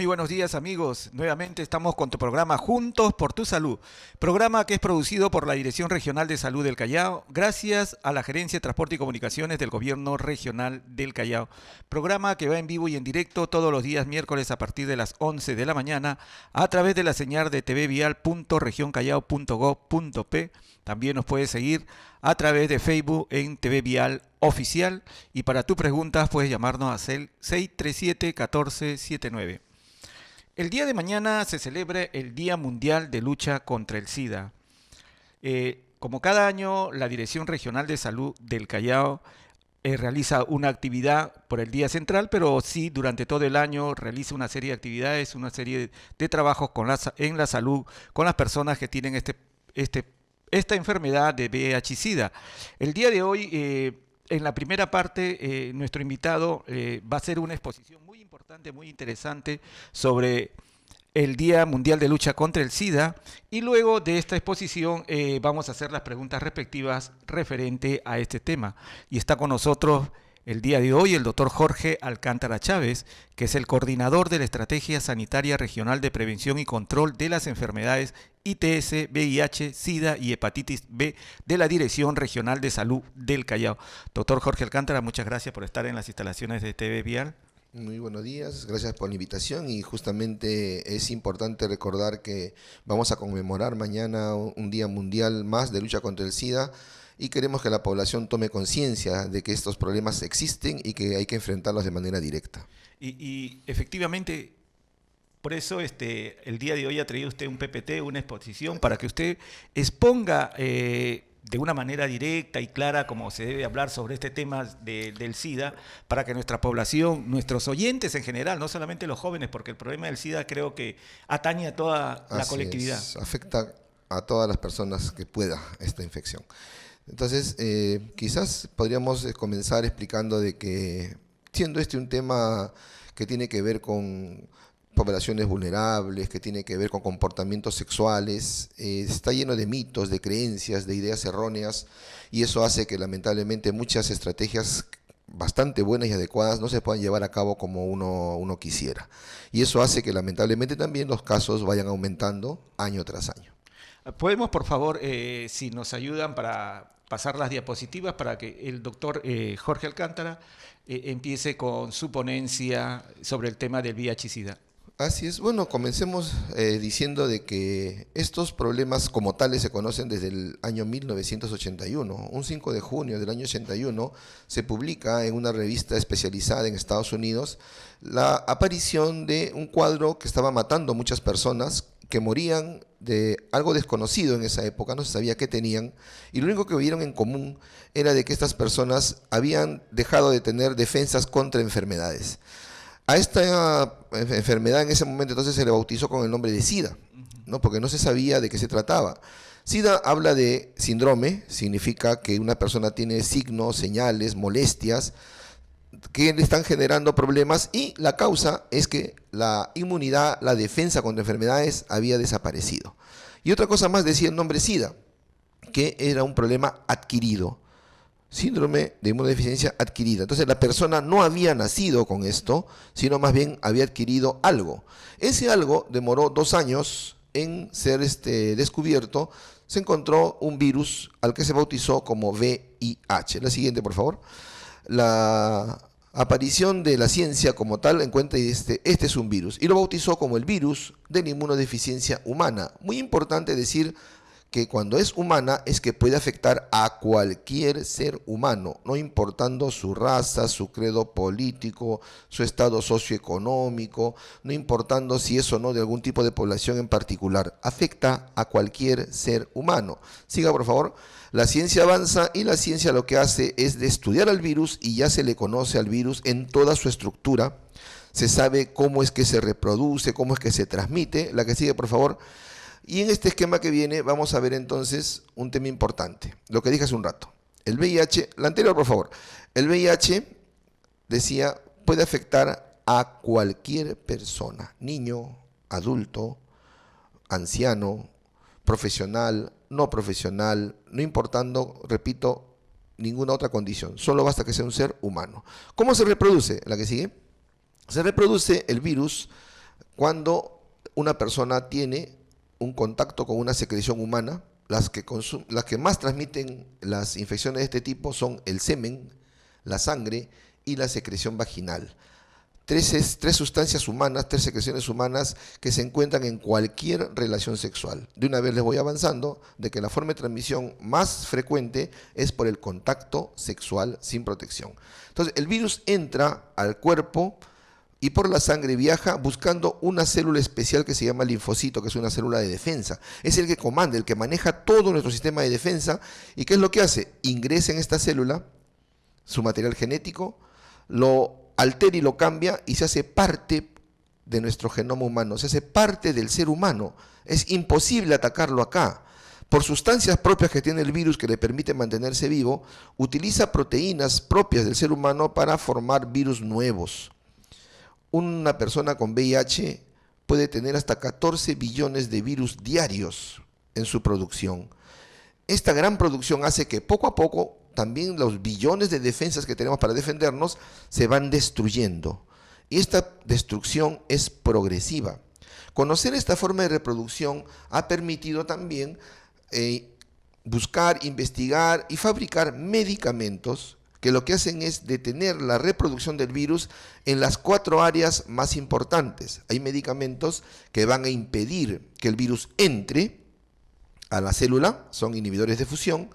Muy buenos días amigos, nuevamente estamos con tu programa Juntos por tu Salud, programa que es producido por la Dirección Regional de Salud del Callao, gracias a la Gerencia de Transporte y Comunicaciones del Gobierno Regional del Callao, programa que va en vivo y en directo todos los días miércoles a partir de las 11 de la mañana a través de la señal de tvvial.regioncallao.gov.p. También nos puedes seguir a través de Facebook en TV Vial Oficial y para tus preguntas puedes llamarnos a 637-1479. El día de mañana se celebra el Día Mundial de Lucha contra el SIDA. Como cada año, la Dirección Regional de Salud del Callao realiza una actividad por el Día Central, pero sí durante todo el año realiza una serie de actividades, una serie de trabajos en la salud con las personas que tienen esta enfermedad de VIH-Sida. El día de hoy, en la primera parte, nuestro invitado va a hacer una exposición muy importante, muy interesante sobre el Día Mundial de Lucha contra el SIDA y luego de esta exposición vamos a hacer las preguntas respectivas referente a este tema. Y está con nosotros el día de hoy el doctor Jorge Alcántara Chávez, que es el coordinador de la Estrategia Sanitaria Regional de Prevención y Control de las Enfermedades ITS, VIH, SIDA y Hepatitis B de la Dirección Regional de Salud del Callao. Doctor Jorge Alcántara, muchas gracias por estar en las instalaciones de TV Vial. Muy buenos días, gracias por la invitación y justamente es importante recordar que vamos a conmemorar mañana un Día Mundial más de lucha contra el SIDA y queremos que la población tome conciencia de que estos problemas existen y que hay que enfrentarlos de manera directa. Y efectivamente, por eso el día de hoy ha traído usted un PPT, una exposición, para que usted exponga de una manera directa y clara como se debe hablar sobre este tema del SIDA, para que nuestra población, nuestros oyentes en general, no solamente los jóvenes, porque el problema del SIDA creo que atañe a toda la colectividad. Afecta a todas las personas que pueda esta infección. Entonces, quizás podríamos comenzar explicando de que, siendo este un tema que tiene que ver con poblaciones vulnerables, que tiene que ver con comportamientos sexuales, está lleno de mitos, de creencias, de ideas erróneas, y eso hace que lamentablemente muchas estrategias bastante buenas y adecuadas no se puedan llevar a cabo como uno quisiera. Y eso hace que lamentablemente también los casos vayan aumentando año tras año. ¿Podemos, por favor, si nos ayudan para pasar las diapositivas para que el doctor Jorge Alcántara empiece con su ponencia sobre el tema del VIH-Sida? Así es. Bueno, comencemos diciendo de que estos problemas como tales se conocen desde el año 1981. Un 5 de junio del año 81 se publica en una revista especializada en Estados Unidos la aparición de un cuadro que estaba matando a muchas personas que morían de algo desconocido en esa época, no se sabía qué tenían, y lo único que vieron en común era de que estas personas habían dejado de tener defensas contra enfermedades. A esta enfermedad en ese momento entonces se le bautizó con el nombre de SIDA, ¿no? Porque no se sabía de qué se trataba. SIDA habla de síndrome, significa que una persona tiene signos, señales, molestias, que le están generando problemas y la causa es que la inmunidad, la defensa contra enfermedades había desaparecido. Y otra cosa más decía el nombre SIDA, que era un problema adquirido, síndrome de inmunodeficiencia adquirida. Entonces la persona no había nacido con esto, sino más bien había adquirido algo. Ese algo demoró 2 años en ser descubierto. Se encontró un virus al que se bautizó como VIH. La siguiente, por favor. La aparición de la ciencia como tal encuentra este es un virus y lo bautizó como el virus de la inmunodeficiencia humana. Muy importante decir que cuando es humana es que puede afectar a cualquier ser humano, no importando su raza, su credo político, su estado socioeconómico, no importando si es o no de algún tipo de población en particular, afecta a cualquier ser humano. Siga, por favor. La ciencia avanza y la ciencia lo que hace es de estudiar al virus y ya se le conoce al virus en toda su estructura. Se sabe cómo es que se reproduce, cómo es que se transmite. La que sigue, por favor. Y en este esquema que viene vamos a ver entonces un tema importante, lo que dije hace un rato. El VIH, la anterior, por favor. El VIH, decía, puede afectar a cualquier persona, niño, adulto, anciano, profesional, no profesional, no importando, repito, ninguna otra condición. Solo basta que sea un ser humano. ¿Cómo se reproduce? La que sigue. Se reproduce el virus cuando una persona tiene un contacto con una secreción humana. Las que más transmiten las infecciones de este tipo son el semen, la sangre y la secreción vaginal. Tres sustancias humanas, tres secreciones humanas que se encuentran en cualquier relación sexual. De una vez les voy avanzando de que la forma de transmisión más frecuente es por el contacto sexual sin protección. Entonces, el virus entra al cuerpo y por la sangre viaja buscando una célula especial que se llama linfocito, que es una célula de defensa. Es el que comanda, el que maneja todo nuestro sistema de defensa. ¿Y qué es lo que hace? Ingresa en esta célula su material genético, lo altera y lo cambia y se hace parte de nuestro genoma humano, se hace parte del ser humano. Es imposible atacarlo acá. Por sustancias propias que tiene el virus que le permiten mantenerse vivo, utiliza proteínas propias del ser humano para formar virus nuevos. Una persona con VIH puede tener hasta 14 billones de virus diarios en su producción. Esta gran producción hace que poco a poco también los billones de defensas que tenemos para defendernos se van destruyendo. Y esta destrucción es progresiva. Conocer esta forma de reproducción ha permitido también buscar, investigar y fabricar medicamentos que lo que hacen es detener la reproducción del virus en las 4 áreas más importantes. Hay medicamentos que van a impedir que el virus entre a la célula, son inhibidores de fusión,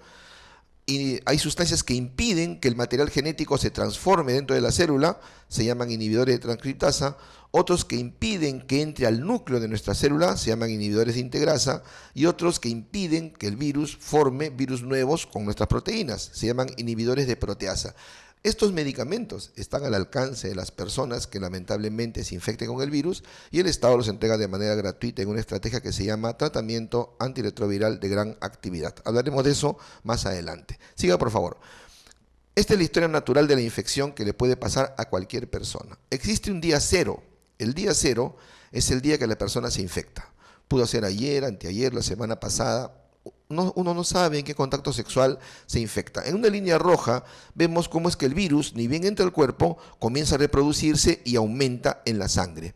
y hay sustancias que impiden que el material genético se transforme dentro de la célula, se llaman inhibidores de transcriptasa. Otros que impiden que entre al núcleo de nuestra célula, se llaman inhibidores de integrasa, y otros que impiden que el virus forme virus nuevos con nuestras proteínas, se llaman inhibidores de proteasa. Estos medicamentos están al alcance de las personas que lamentablemente se infecten con el virus y el Estado los entrega de manera gratuita en una estrategia que se llama tratamiento antirretroviral de gran actividad. Hablaremos de eso más adelante. Siga, por favor. Esta es la historia natural de la infección que le puede pasar a cualquier persona. Existe un día cero. El día cero es el día que la persona se infecta. Pudo ser ayer, anteayer, la semana pasada. Uno no sabe en qué contacto sexual se infecta. En una línea roja vemos cómo es que el virus, ni bien entra al cuerpo, comienza a reproducirse y aumenta en la sangre.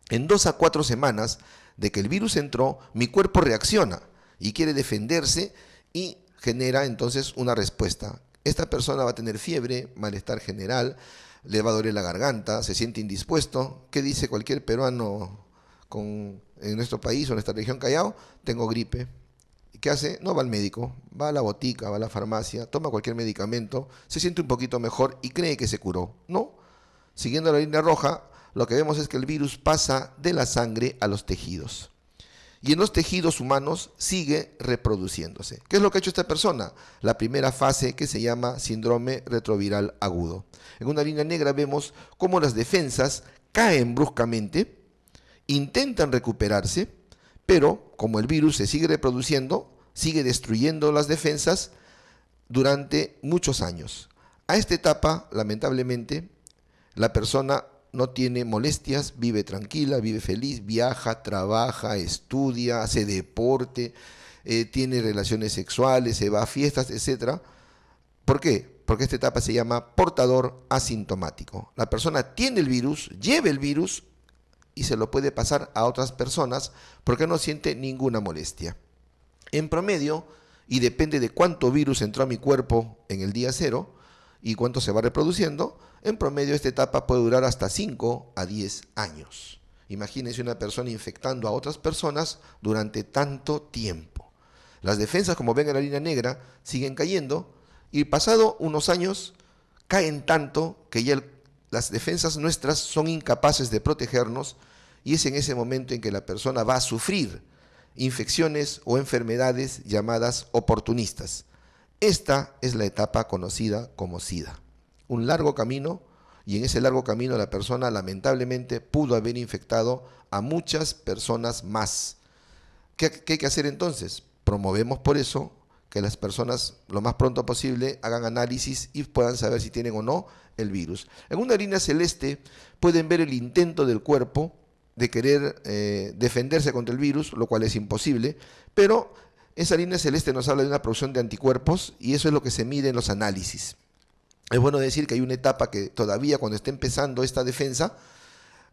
En 2 a 4 semanas de que el virus entró, mi cuerpo reacciona y quiere defenderse y genera entonces una respuesta. Esta persona va a tener fiebre, malestar general, le va a doler la garganta, se siente indispuesto. ¿Qué dice cualquier peruano en nuestro país o en nuestra región Callao? Tengo gripe. ¿Qué hace? No va al médico, va a la botica, va a la farmacia, toma cualquier medicamento, se siente un poquito mejor y cree que se curó. No, siguiendo la línea roja, lo que vemos es que el virus pasa de la sangre a los tejidos. Y en los tejidos humanos sigue reproduciéndose. ¿Qué es lo que ha hecho esta persona? La primera fase que se llama síndrome retroviral agudo. En una línea negra vemos cómo las defensas caen bruscamente, intentan recuperarse, pero como el virus se sigue reproduciendo, sigue destruyendo las defensas durante muchos años. A esta etapa, lamentablemente, la persona no tiene molestias, vive tranquila, vive feliz, viaja, trabaja, estudia, hace deporte, tiene relaciones sexuales, se va a fiestas, etc. ¿Por qué? Porque esta etapa se llama portador asintomático. La persona tiene el virus, lleva el virus, y se lo puede pasar a otras personas porque no siente ninguna molestia. En promedio, y depende de cuánto virus entró a mi cuerpo en el día cero y cuánto se va reproduciendo, en promedio esta etapa puede durar hasta 5 a 10 años. Imagínense una persona infectando a otras personas durante tanto tiempo. Las defensas, como ven en la línea negra, siguen cayendo y pasado unos años caen tanto que ya las defensas nuestras son incapaces de protegernos y es en ese momento en que la persona va a sufrir infecciones o enfermedades llamadas oportunistas. Esta es la etapa conocida como SIDA. Un largo camino y en ese largo camino la persona lamentablemente pudo haber infectado a muchas personas más. ¿Qué hay que hacer entonces? Promovemos por eso que las personas lo más pronto posible hagan análisis y puedan saber si tienen o no el virus. En una línea celeste pueden ver el intento del cuerpo de querer defenderse contra el virus, lo cual es imposible, pero esa línea celeste nos habla de una producción de anticuerpos y eso es lo que se mide en los análisis. Es bueno decir que hay una etapa que todavía cuando está empezando esta defensa,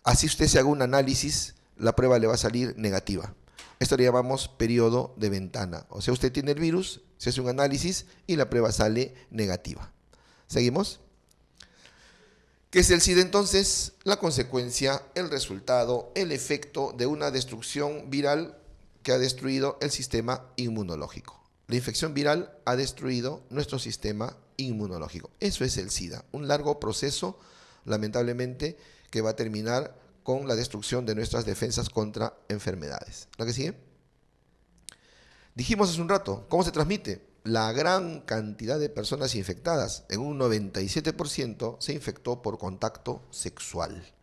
Así usted se haga un análisis, la prueba le va a salir negativa. Esto le llamamos periodo de ventana. O sea, usted tiene el virus, se hace un análisis y la prueba sale negativa. ¿Seguimos? ¿Qué es el SIDA entonces? La consecuencia, el resultado, el efecto de una destrucción viral que ha destruido el sistema inmunológico. La infección viral ha destruido nuestro sistema inmunológico. Eso es el SIDA, un largo proceso, lamentablemente, que va a terminar con la destrucción de nuestras defensas contra enfermedades. ¿La que sigue? Dijimos hace un rato, ¿cómo se transmite? La gran cantidad de personas infectadas, en un 97%, se infectó por contacto sexual.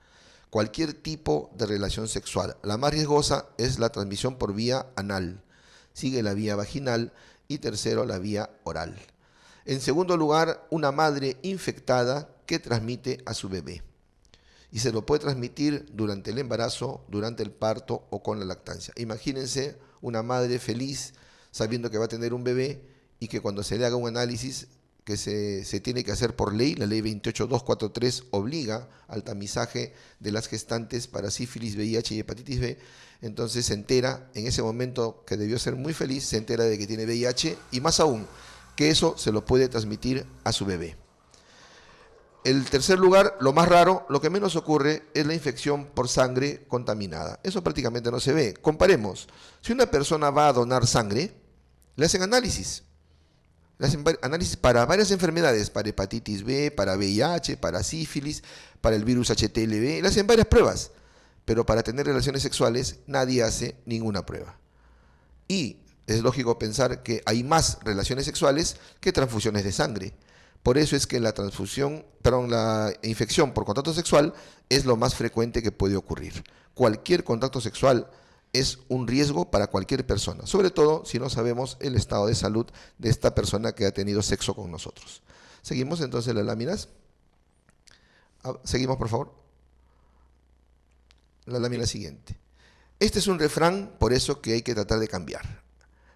Cualquier tipo de relación sexual. La más riesgosa es la transmisión por vía anal. Sigue la vía vaginal y tercero, la vía oral. En segundo lugar, una madre infectada que transmite a su bebé. Y se lo puede transmitir durante el embarazo, durante el parto o con la lactancia. Imagínense una madre feliz sabiendo que va a tener un bebé y que cuando se le haga un análisis que se tiene que hacer por ley, la ley 28243 obliga al tamizaje de las gestantes para sífilis, VIH y hepatitis B, entonces se entera, en ese momento que debió ser muy feliz, se entera de que tiene VIH y más aún, que eso se lo puede transmitir a su bebé. El tercer lugar, lo más raro, lo que menos ocurre es la infección por sangre contaminada. Eso prácticamente no se ve. Comparemos, si una persona va a donar sangre, le hacen análisis. Le hacen análisis para varias enfermedades, para hepatitis B, para VIH, para sífilis, para el virus HTLV, le hacen varias pruebas, pero para tener relaciones sexuales nadie hace ninguna prueba. Y es lógico pensar que hay más relaciones sexuales que transfusiones de sangre. Por eso es que la infección por contacto sexual es lo más frecuente que puede ocurrir. Cualquier contacto sexual es un riesgo para cualquier persona, sobre todo si no sabemos el estado de salud de esta persona que ha tenido sexo con nosotros. Seguimos entonces las láminas. Seguimos, por favor. La lámina siguiente. Este es un refrán, por eso que hay que tratar de cambiar,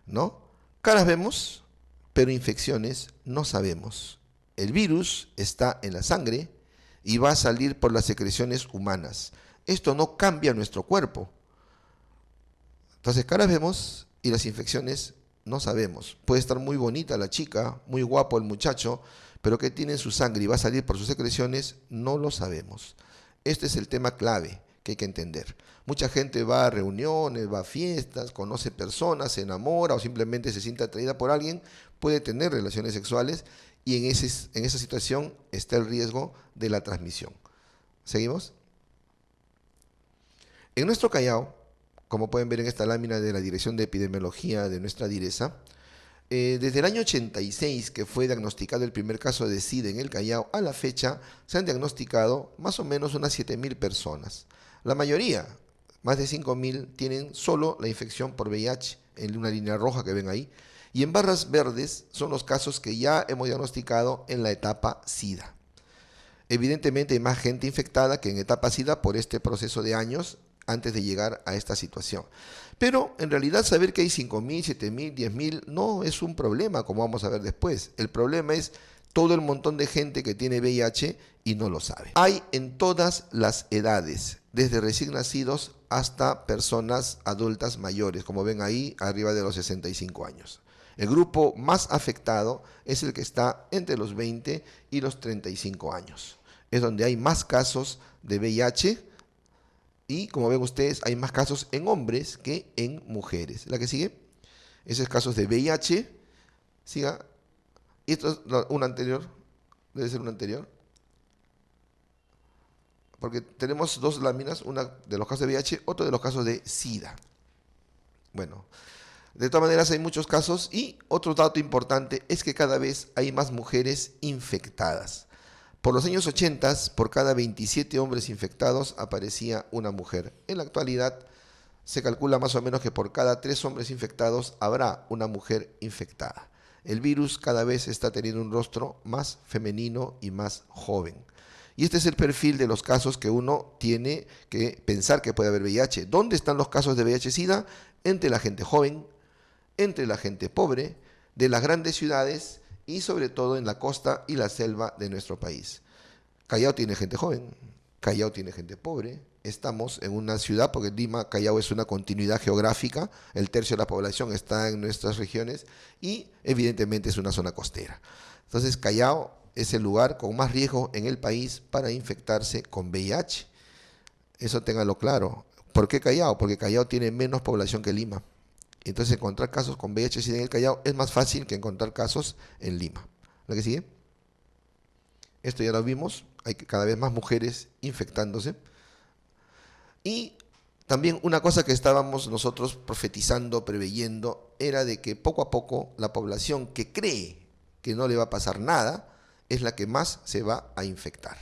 ¿no? Caras vemos, pero infecciones no sabemos. El virus está en la sangre y va a salir por las secreciones humanas. Esto no cambia nuestro cuerpo. Entonces, caras vemos y las infecciones no sabemos. Puede estar muy bonita la chica, muy guapo el muchacho, pero que tiene en su sangre y va a salir por sus secreciones, no lo sabemos. Este es el tema clave que hay que entender. Mucha gente va a reuniones, va a fiestas, conoce personas, se enamora o simplemente se siente atraída por alguien, puede tener relaciones sexuales y en esa situación está el riesgo de la transmisión. ¿Seguimos? En nuestro Callao, como pueden ver en esta lámina de la Dirección de Epidemiología de nuestra DIRESA, desde el año 86, que fue diagnosticado el primer caso de SIDA en el Callao, a la fecha se han diagnosticado más o menos unas 7.000 personas. La mayoría, más de 5.000, tienen solo la infección por VIH, en una línea roja que ven ahí, y en barras verdes son los casos que ya hemos diagnosticado en la etapa SIDA. Evidentemente hay más gente infectada que en etapa SIDA por este proceso de años antes de llegar a esta situación. Pero en realidad saber que hay 5.000, 7.000, 10.000 no es un problema, como vamos a ver después. El problema es todo el montón de gente que tiene VIH y no lo sabe. Hay en todas las edades, desde recién nacidos hasta personas adultas mayores, como ven ahí, arriba de los 65 años. El grupo más afectado es el que está entre los 20 y los 35 años. Es donde hay más casos de VIH. Y como ven ustedes, hay más casos en hombres que en mujeres. La que sigue, esos casos de VIH. Siga. Y esto es una anterior. Debe ser una anterior. Porque tenemos dos láminas, una de los casos de VIH, otra de los casos de SIDA. Bueno, de todas maneras hay muchos casos y otro dato importante es que cada vez hay más mujeres infectadas. Por los años 80, por cada 27 hombres infectados aparecía una mujer. En la actualidad se calcula más o menos que por cada 3 hombres infectados habrá una mujer infectada. El virus cada vez está teniendo un rostro más femenino y más joven. Y este es el perfil de los casos que uno tiene que pensar que puede haber VIH. ¿Dónde están los casos de VIH-Sida? Entre la gente joven, entre la gente pobre, de las grandes ciudades y sobre todo en la costa y la selva de nuestro país. Callao tiene gente joven, Callao tiene gente pobre. Estamos en una ciudad, porque Lima, Callao es una continuidad geográfica, el tercio de la población está en nuestras regiones y evidentemente es una zona costera. Entonces Callao es el lugar con más riesgo en el país para infectarse con VIH. Eso ténganlo claro. ¿Por qué Callao? Porque Callao tiene menos población que Lima. Entonces encontrar casos con VIH en el Callao es más fácil que encontrar casos en Lima. ¿La que sigue? Esto ya lo vimos, hay cada vez más mujeres infectándose. Y también una cosa que estábamos nosotros profetizando, preveyendo, era de que poco a poco la población que cree que no le va a pasar nada es la que más se va a infectar.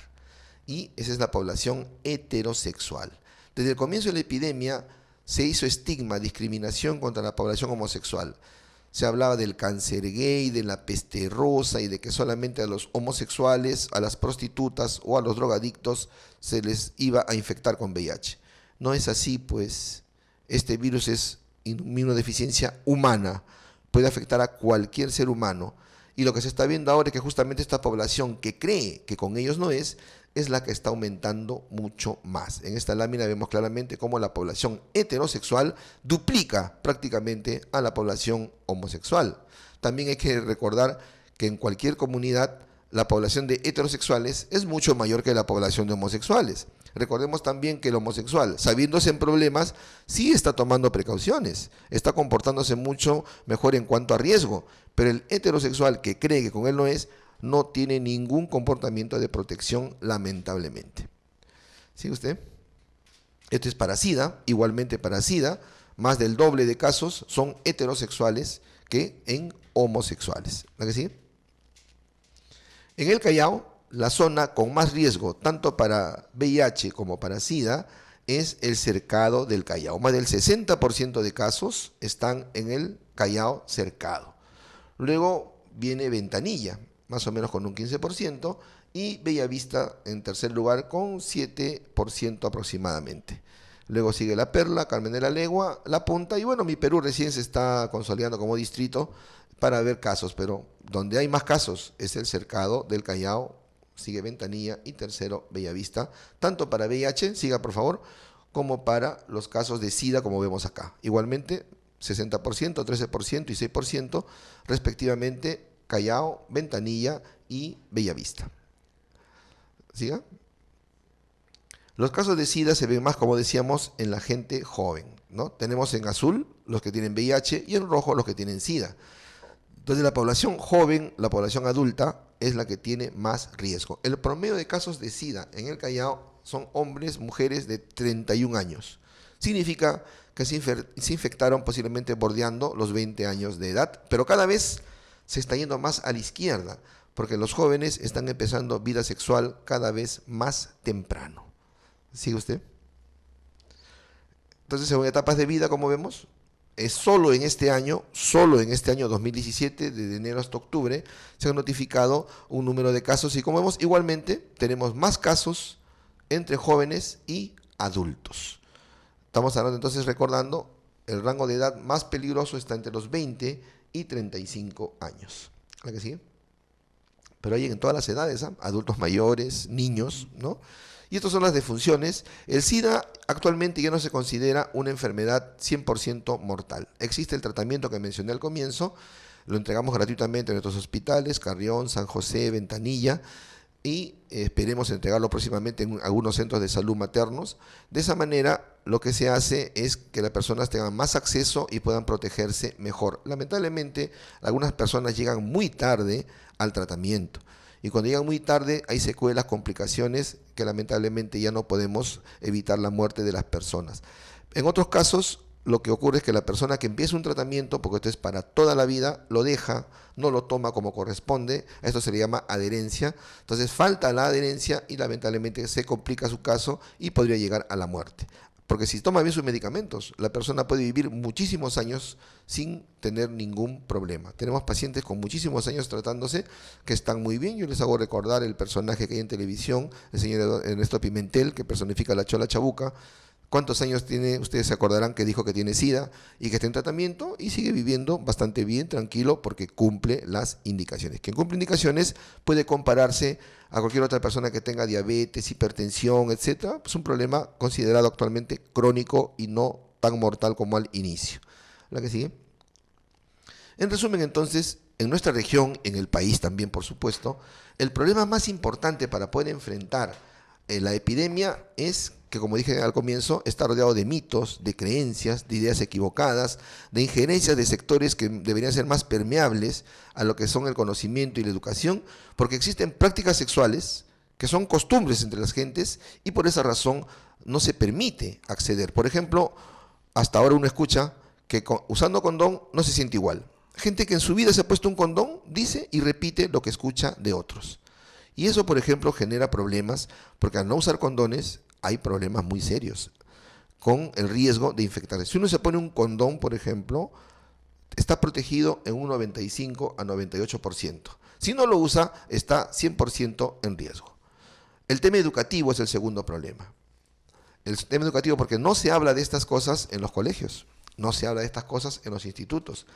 Y esa es la población heterosexual. Desde el comienzo de la epidemia se hizo estigma, discriminación contra la población homosexual. Se hablaba del cáncer gay, de la peste rosa y de que solamente a los homosexuales, a las prostitutas o a los drogadictos se les iba a infectar con VIH. No es así, pues este virus es inmunodeficiencia humana, puede afectar a cualquier ser humano. Y lo que se está viendo ahora es que justamente esta población que cree que con ellos no es la que está aumentando mucho más. En esta lámina vemos claramente cómo la población heterosexual duplica prácticamente a la población homosexual. También hay que recordar que en cualquier comunidad la población de heterosexuales es mucho mayor que la población de homosexuales. Recordemos también que el homosexual, sabiéndose en problemas, sí está tomando precauciones, está comportándose mucho mejor en cuanto a riesgo, pero el heterosexual que cree que con él no tiene ningún comportamiento de protección, lamentablemente. ¿Sigue usted? Esto es para SIDA, igualmente para SIDA, más del doble de casos son heterosexuales que en homosexuales. ¿La que sigue? En el Callao, la zona con más riesgo, tanto para VIH como para SIDA, es el cercado del Callao. Más del 60% de casos están en el Callao cercado. Luego viene Ventanilla, más o menos con un 15%, y Bellavista en tercer lugar con 7% aproximadamente. Luego sigue La Perla, Carmen de la Legua, La Punta, y bueno, mi Perú recién se está consolidando como distrito para ver casos, pero donde hay más casos es el cercado del Callao, sigue Ventanilla y tercero Bellavista, tanto para VIH, siga por favor, como para los casos de SIDA como vemos acá. Igualmente 60%, 13% y 6% respectivamente Callao, Ventanilla y Bellavista. ¿Siga? Los casos de SIDA se ven más, como decíamos, en la gente joven, ¿no? Tenemos en azul los que tienen VIH y en rojo los que tienen SIDA. Entonces la población joven, la población adulta, es la que tiene más riesgo. El promedio de casos de SIDA en el Callao son hombres, mujeres de 31 años. Significa que se infectaron posiblemente bordeando los 20 años de edad, pero cada vez se está yendo más a la izquierda, porque los jóvenes están empezando vida sexual cada vez más temprano. ¿Sigue usted? Entonces, según etapas de vida, como vemos, es solo en este año 2017, desde enero hasta octubre, se han notificado un número de casos y como vemos, igualmente tenemos más casos entre jóvenes y adultos. Estamos hablando entonces, recordando, el rango de edad más peligroso está entre los 20 y 35 años. ¿La que sigue? Pero hay en todas las edades, ¿eh? Adultos mayores, niños, ¿no? Y estas son las defunciones. El SIDA actualmente ya no se considera una enfermedad 100% mortal. Existe el tratamiento que mencioné al comienzo, lo entregamos gratuitamente en nuestros hospitales, Carrión, San José, Ventanilla, y esperemos entregarlo próximamente en algunos centros de salud maternos. De esa manera, lo que se hace es que las personas tengan más acceso y puedan protegerse mejor. Lamentablemente, algunas personas llegan muy tarde al tratamiento. Y cuando llegan muy tarde hay secuelas, complicaciones que lamentablemente ya no podemos evitar la muerte de las personas. En otros casos, lo que ocurre es que la persona que empieza un tratamiento, porque esto es para toda la vida, lo deja, no lo toma como corresponde, a esto se le llama adherencia. Entonces falta la adherencia y lamentablemente se complica su caso y podría llegar a la muerte. Porque si toma bien sus medicamentos, la persona puede vivir muchísimos años sin tener ningún problema. Tenemos pacientes con muchísimos años tratándose que están muy bien. Yo les hago recordar el personaje que hay en televisión, el señor Ernesto Pimentel, que personifica la Chola Chabuca. ¿Cuántos años tiene? Ustedes se acordarán que dijo que tiene SIDA y que está en tratamiento y sigue viviendo bastante bien, tranquilo, porque cumple las indicaciones. Quien cumple indicaciones puede compararse a cualquier otra persona que tenga diabetes, hipertensión, etcétera, es un problema considerado actualmente crónico y no tan mortal como al inicio. ¿La que sigue? En resumen, entonces, en nuestra región, en el país también, por supuesto, el problema más importante para poder enfrentar la epidemia es que, como dije al comienzo, está rodeado de mitos, de creencias, de ideas equivocadas, de injerencias de sectores que deberían ser más permeables a lo que son el conocimiento y la educación, porque existen prácticas sexuales que son costumbres entre las gentes y por esa razón no se permite acceder. Por ejemplo, hasta ahora uno escucha que usando condón no se siente igual. Gente que en su vida se ha puesto un condón dice y repite lo que escucha de otros. Y eso, por ejemplo, genera problemas, porque al no usar condones hay problemas muy serios con el riesgo de infectarse. Si uno se pone un condón, por ejemplo, está protegido en un 95 a 98%. Si no lo usa, está 100% en riesgo. El tema educativo es el segundo problema. El tema educativo porque no se habla de estas cosas en los colegios, no se habla de estas cosas en los institutos,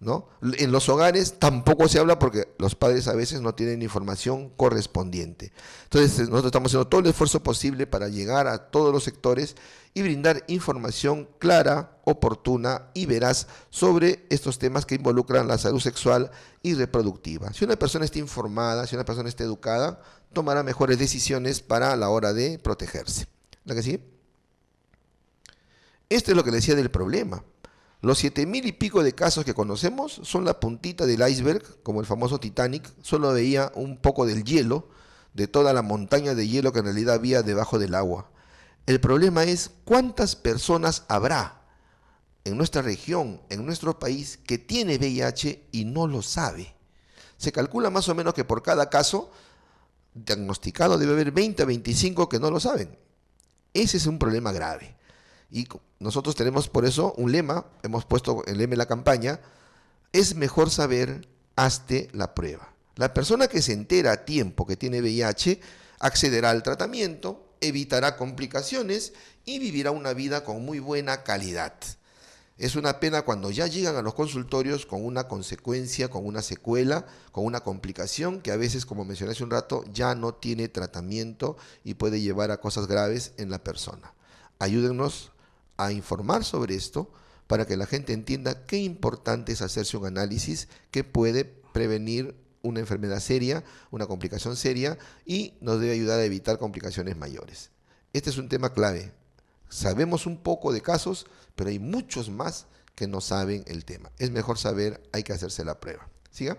¿no? En los hogares tampoco se habla porque los padres a veces no tienen información correspondiente. Entonces nosotros estamos haciendo todo el esfuerzo posible para llegar a todos los sectores y brindar información clara, oportuna y veraz sobre estos temas que involucran la salud sexual y reproductiva. Si una persona está informada, si una persona está educada, tomará mejores decisiones para la hora de protegerse. ¿La que sigue? Esto es lo que le decía del problema. Los 7,000 y pico de casos que conocemos son la puntita del iceberg, como el famoso Titanic. Solo veía un poco del hielo, de toda la montaña de hielo que en realidad había debajo del agua. El problema es cuántas personas habrá en nuestra región, en nuestro país, que tiene VIH y no lo sabe. Se calcula más o menos que por cada caso diagnosticado debe haber 20 a 25 que no lo saben. Ese es un problema grave. Y nosotros tenemos por eso un lema, hemos puesto el lema de la campaña, es mejor saber, hazte la prueba. La persona que se entera a tiempo que tiene VIH accederá al tratamiento, evitará complicaciones y vivirá una vida con muy buena calidad. Es una pena cuando ya llegan a los consultorios con una consecuencia, con una secuela, con una complicación que a veces, como mencioné hace un rato, ya no tiene tratamiento y puede llevar a cosas graves en la persona. Ayúdennos a informar sobre esto para que la gente entienda qué importante es hacerse un análisis que puede prevenir una enfermedad seria, una complicación seria y nos debe ayudar a evitar complicaciones mayores. Este es un tema clave. Sabemos un poco de casos, pero hay muchos más que no saben el tema. Es mejor saber, hay que hacerse la prueba. ¿Siga?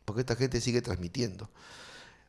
Porque esta gente sigue transmitiendo.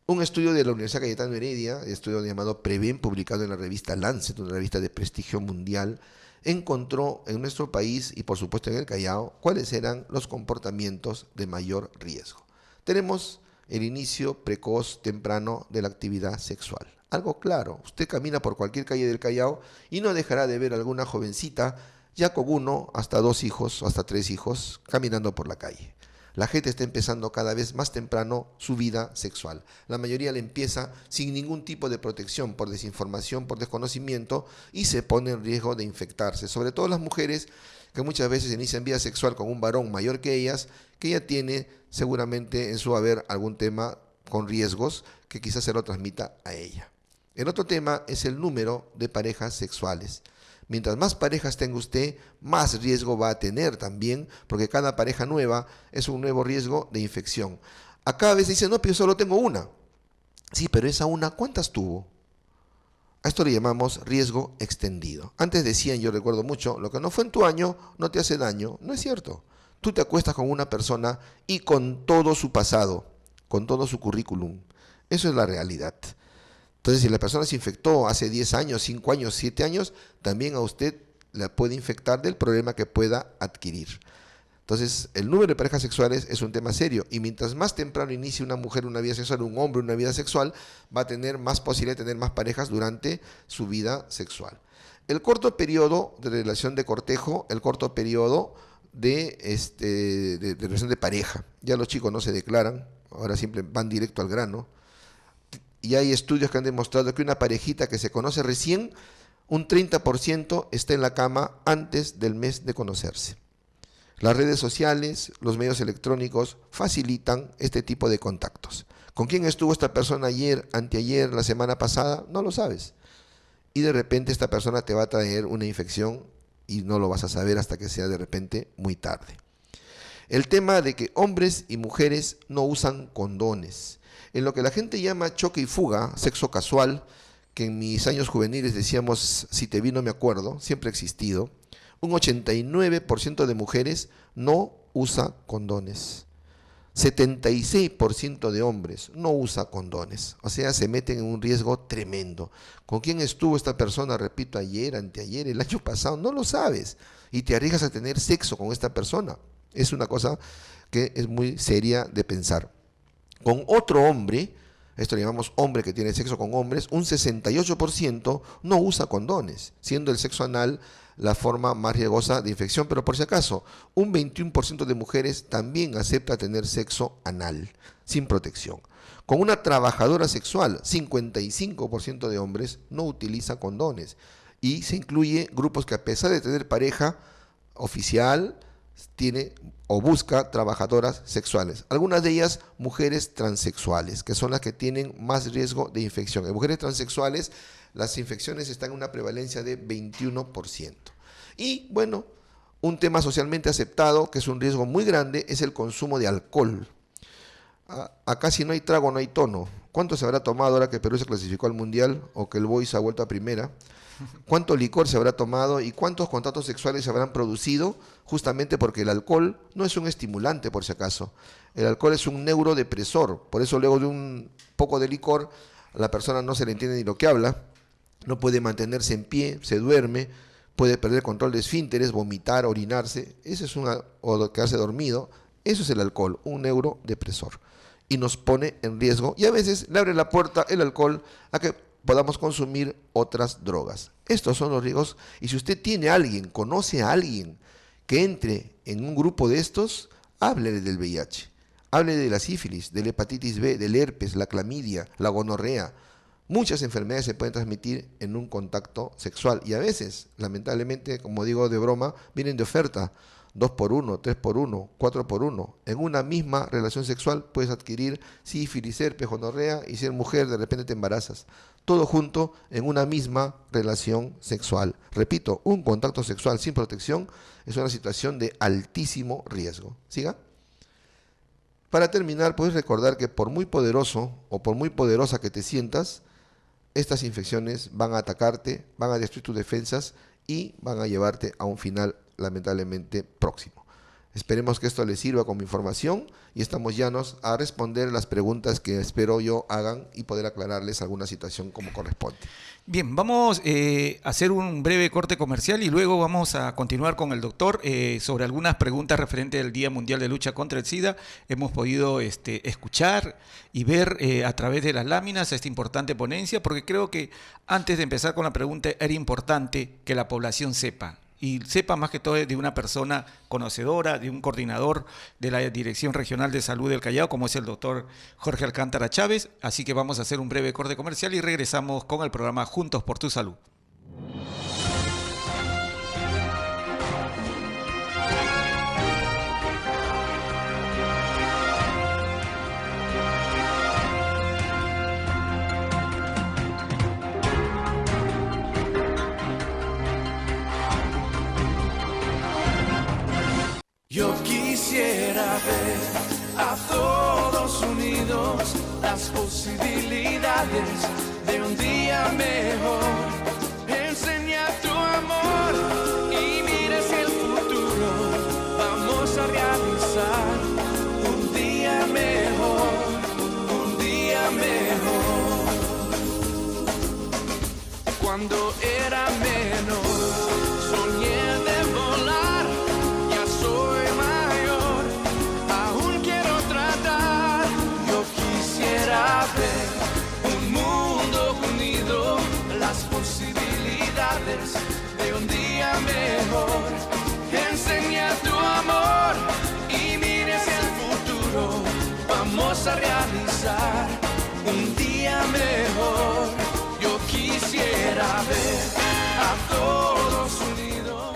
Un estudio de la Universidad Cayetano Heredia, estudio llamado Preven, publicado en la revista Lancet, una revista de prestigio mundial, encontró en nuestro país y por supuesto en el Callao cuáles eran los comportamientos de mayor riesgo. Tenemos el inicio precoz, temprano de la actividad sexual. Algo claro, usted camina por cualquier calle del Callao y no dejará de ver a alguna jovencita ya con 1 hasta 2 hijos, hasta 3 hijos, caminando por la calle. La gente está empezando cada vez más temprano su vida sexual. La mayoría la empieza sin ningún tipo de protección, por desinformación, por desconocimiento, y se pone en riesgo de infectarse. Sobre todo las mujeres que muchas veces inician vida sexual con un varón mayor que ellas, que ya tiene seguramente en su haber algún tema con riesgos que quizás se lo transmita a ella. El otro tema es el número de parejas sexuales. Mientras más parejas tenga usted, más riesgo va a tener también, porque cada pareja nueva es un nuevo riesgo de infección. Acá a veces dicen, no, pero yo solo tengo una. Sí, pero esa una, ¿cuántas tuvo? A esto le llamamos riesgo extendido. Antes decían, yo recuerdo mucho, lo que no fue en tu año no te hace daño. No es cierto. Tú te acuestas con una persona y con todo su pasado, con todo su currículum. Eso es la realidad. Entonces, si la persona se infectó hace 10 años, 5 años, 7 años, también a usted la puede infectar del problema que pueda adquirir. Entonces, el número de parejas sexuales es un tema serio y mientras más temprano inicie una mujer una vida sexual, un hombre una vida sexual, va a tener más posibilidad de tener más parejas durante su vida sexual. El corto periodo de relación de cortejo, el corto periodo de relación de pareja. Ya los chicos no se declaran, ahora siempre van directo al grano. Y hay estudios que han demostrado que una parejita que se conoce recién, un 30% está en la cama antes del mes de conocerse. Las redes sociales, los medios electrónicos facilitan este tipo de contactos. ¿Con quién estuvo esta persona ayer, anteayer, la semana pasada? No lo sabes. Y de repente esta persona te va a traer una infección y no lo vas a saber hasta que sea de repente muy tarde. El tema de que hombres y mujeres no usan condones. En lo que la gente llama choque y fuga, sexo casual, que en mis años juveniles decíamos, si te vi no me acuerdo, siempre ha existido, un 89% de mujeres no usa condones. 76% de hombres no usa condones, o sea, se meten en un riesgo tremendo. ¿Con quién estuvo esta persona, repito, ayer, anteayer, el año pasado? No lo sabes y te arriesgas a tener sexo con esta persona. Es una cosa que es muy seria de pensar. Con otro hombre, esto le llamamos hombre que tiene sexo con hombres, un 68% no usa condones, siendo el sexo anal la forma más riesgosa de infección, pero por si acaso, un 21% de mujeres también acepta tener sexo anal, sin protección. Con una trabajadora sexual, 55% de hombres no utiliza condones. Y se incluye grupos que a pesar de tener pareja oficial, tiene o busca trabajadoras sexuales. Algunas de ellas mujeres transexuales, que son las que tienen más riesgo de infección. En mujeres transexuales, las infecciones están en una prevalencia de 21%. Y bueno, un tema socialmente aceptado, que es un riesgo muy grande, es el consumo de alcohol. Acá si no hay trago, no hay tono. ¿Cuánto se habrá tomado ahora que Perú se clasificó al Mundial o que el Boys ha vuelto a primera? ¿Cuánto licor se habrá tomado y cuántos contactos sexuales se habrán producido? Justamente porque el alcohol no es un estimulante, por si acaso. El alcohol es un neurodepresor. Por eso luego de un poco de licor, a la persona no se le entiende ni lo que habla, no puede mantenerse en pie, se duerme, puede perder control de esfínteres, vomitar, orinarse. Eso es o quedarse dormido. Eso es el alcohol, un neurodepresor. Y nos pone en riesgo y a veces le abre la puerta el alcohol a que podamos consumir otras drogas. Estos son los riesgos y si usted tiene a alguien, conoce a alguien que entre en un grupo de estos, háblele del VIH, hable de la sífilis, de la hepatitis B, del herpes, la clamidia, la gonorrea. Muchas enfermedades se pueden transmitir en un contacto sexual y a veces, lamentablemente, como digo de broma, vienen de oferta. 2x1, 3x1, 4x1. En una misma relación sexual puedes adquirir sífilis, herpes, gonorrea y ser mujer de repente te embarazas. Todo junto en una misma relación sexual. Repito, un contacto sexual sin protección es una situación de altísimo riesgo. ¿Siga? Para terminar, puedes recordar que por muy poderoso o por muy poderosa que te sientas, estas infecciones van a atacarte, van a destruir tus defensas y van a llevarte a un final lamentablemente próximo. Esperemos que esto les sirva como información y estamos llanos a responder las preguntas que espero yo hagan y poder aclararles alguna situación como corresponde. Bien, vamos a hacer un breve corte comercial y luego vamos a continuar con el doctor sobre algunas preguntas referentes al Día Mundial de Lucha contra el SIDA. Hemos podido escuchar y ver a través de las láminas esta importante ponencia, porque creo que antes de empezar con la pregunta era importante que la población sepa. Y sepa más que todo de una persona conocedora, de un coordinador de la Dirección Regional de Salud del Callao, como es el doctor Jorge Alcántara Chávez. Así que vamos a hacer un breve corte comercial y regresamos con el programa Juntos por tu Salud. Yo quisiera ver a todos unidos, las posibilidades de un día mejor. Enseña tu amor y mira hacia el futuro. Vamos a realizar un día mejor, un día mejor. Cuando era menor, soñé de volar. Un mundo unido, las posibilidades de un día mejor. Enseña tu amor y mira hacia el futuro. Vamos a realizar un día mejor. Yo quisiera ver a todos unidos.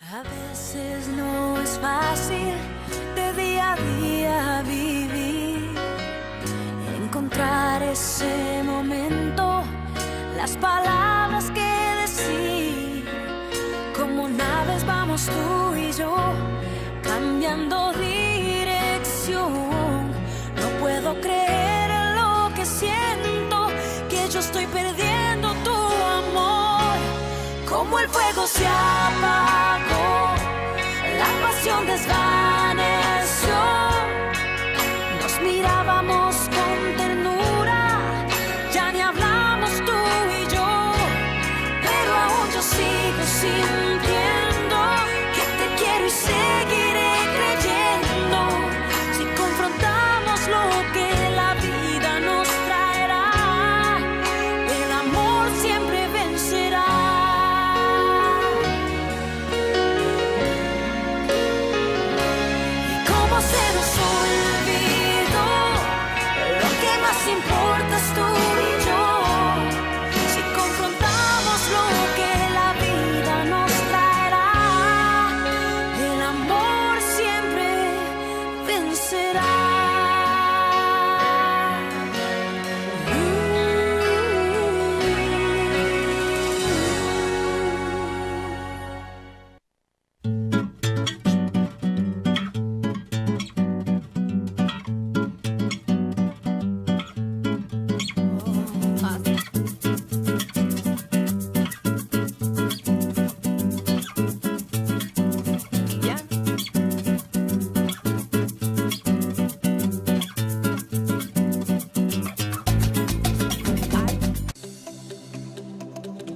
A veces no es fácil de día a día vivir. encontrar ese momento, las palabras que decir. Como naves vamos tú y yo, cambiando dirección. No puedo creer en lo que siento, que yo estoy perdiendo tu amor. Como el fuego se apagó, la pasión desvaneció. Nos mirábamos con ternura, ya ni hablamos tú y yo. Pero aún yo sigo sintiendo que te quiero y seguiré creyendo. Si confrontamos lo que la vida nos traerá, el amor siempre vencerá. Y cómo se nos olvidó, lo que más importa es tú y yo. Si confrontamos lo que la vida nos traerá, el amor siempre vencerá.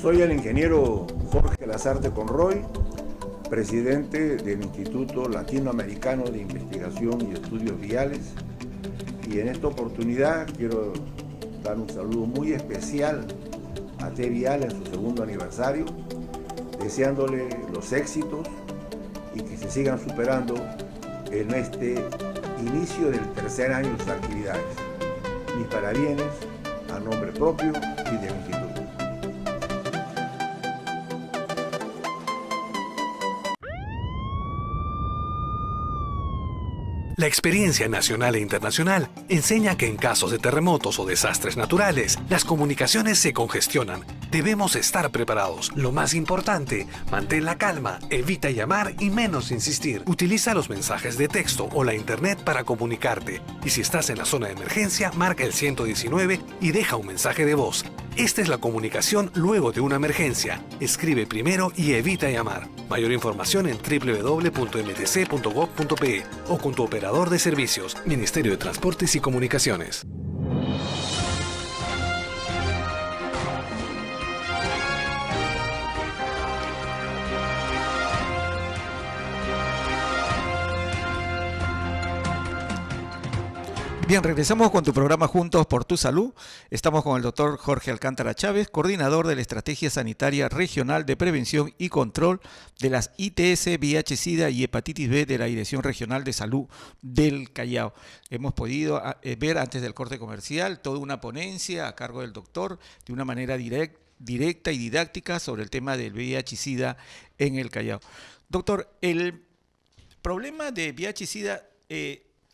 Soy el ingeniero Jorge Lazarte Conroy, presidente del Instituto Latinoamericano de Investigación y Estudios Viales, y en esta oportunidad quiero dar un saludo muy especial a T-Vial en su segundo aniversario, deseándole los éxitos y que se sigan superando en este inicio del tercer año de sus actividades. Mis parabienes a nombre propio y del Instituto. La experiencia nacional e internacional enseña que en casos de terremotos o desastres naturales, las comunicaciones se congestionan. Debemos estar preparados. Lo más importante, mantén la calma, evita llamar y menos insistir. Utiliza los mensajes de texto o la internet para comunicarte. Y si estás en la zona de emergencia, marca el 119 y deja un mensaje de voz. Esta es la comunicación luego de una emergencia. Escribe primero y evita llamar. Mayor información en www.mtc.gov.pe o con tu operador de servicios, Ministerio de Transportes y Comunicaciones. Bien, regresamos con tu programa Juntos por tu Salud. Estamos con el doctor Jorge Alcántara Chávez, coordinador de la Estrategia Sanitaria Regional de Prevención y Control de las ITS, VIH-Sida y Hepatitis B de la Dirección Regional de Salud del Callao. Hemos podido ver antes del corte comercial toda una ponencia a cargo del doctor de una manera directa y didáctica sobre el tema del VIH-Sida en el Callao. Doctor, el problema de VIH-Sida...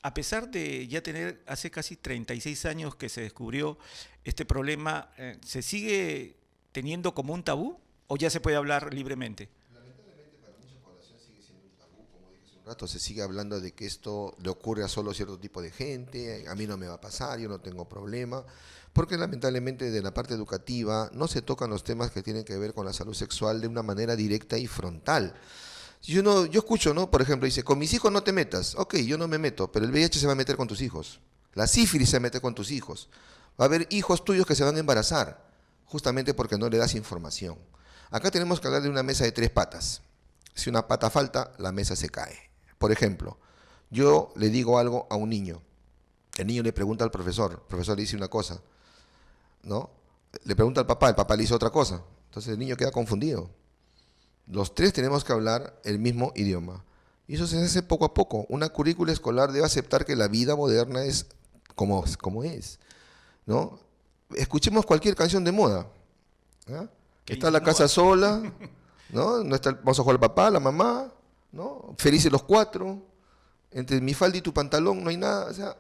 a pesar de ya tener hace casi 36 años que se descubrió este problema, ¿se sigue teniendo como un tabú o ya se puede hablar libremente? Lamentablemente para mucha población sigue siendo un tabú, como dije hace un rato, se sigue hablando de que esto le ocurre a solo cierto tipo de gente, a mí no me va a pasar, yo no tengo problema, porque lamentablemente de la parte educativa no se tocan los temas que tienen que ver con la salud sexual de una manera directa y frontal. Yo escucho, ¿no? Por ejemplo, dice, con mis hijos no te metas. Ok, yo no me meto, pero el VIH se va a meter con tus hijos. La sífilis se mete con tus hijos. Va a haber hijos tuyos que se van a embarazar, justamente porque no le das información. Acá tenemos que hablar de una mesa de 3 patas. Si una pata falta, la mesa se cae. Por ejemplo, yo le digo algo a un niño. El niño le pregunta al profesor. El profesor le dice una cosa, ¿no? Le pregunta al papá, el papá le dice otra cosa. Entonces el niño queda confundido. Los 3 tenemos que hablar el mismo idioma. Y eso se hace poco a poco. Una currícula escolar debe aceptar que la vida moderna es como es, ¿no? Escuchemos cualquier canción de moda. ¿Ah? Está la casa sola, ¿no? No está, vamos a jugar al papá, la mamá, ¿no? Felices los 4. Entre mi falda y tu pantalón no hay nada. O sea,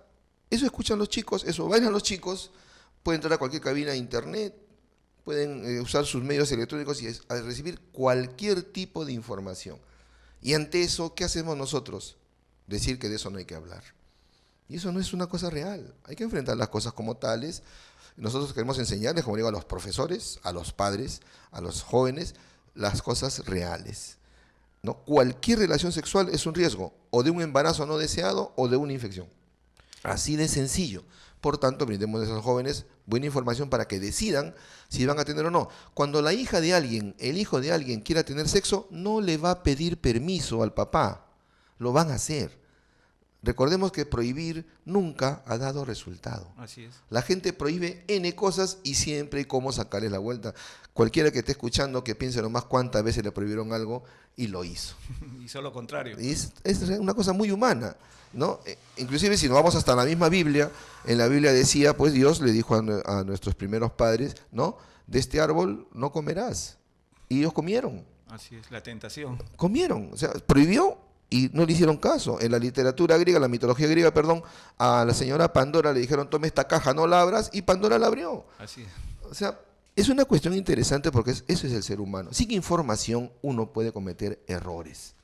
Eso escuchan los chicos, eso bailan los chicos, pueden entrar a cualquier cabina de internet, pueden usar sus medios electrónicos y recibir cualquier tipo de información. Y ante eso, ¿qué hacemos nosotros? Decir que de eso no hay que hablar. Y eso no es una cosa real. Hay que enfrentar las cosas como tales. Nosotros queremos enseñarles, como digo, a los profesores, a los padres, a los jóvenes, las cosas reales, ¿no? Cualquier relación sexual es un riesgo, o de un embarazo no deseado o de una infección. Así de sencillo. Por tanto, brindemos a esos jóvenes buena información para que decidan si van a tener o no. Cuando la hija de alguien, el hijo de alguien quiera tener sexo, no le va a pedir permiso al papá. Lo van a hacer. Recordemos que prohibir nunca ha dado resultado. Así es. La gente prohíbe N cosas y siempre hay cómo sacarles la vuelta. Cualquiera que esté escuchando que piense nomás cuántas veces le prohibieron algo y lo hizo. Hizo lo contrario. Y es una cosa muy humana, ¿no? Inclusive si nos vamos hasta la misma Biblia, en la Biblia decía, pues Dios le dijo a nuestros primeros padres, ¿no? De este árbol no comerás. Y ellos comieron. Así es, la tentación. Comieron, o sea, prohibió y no le hicieron caso. En la literatura griega, la mitología griega, perdón, a la señora Pandora le dijeron, tome esta caja, no la abras, y Pandora la abrió. Así es. O sea, es una cuestión interesante porque eso es el ser humano. Sin información uno puede cometer errores.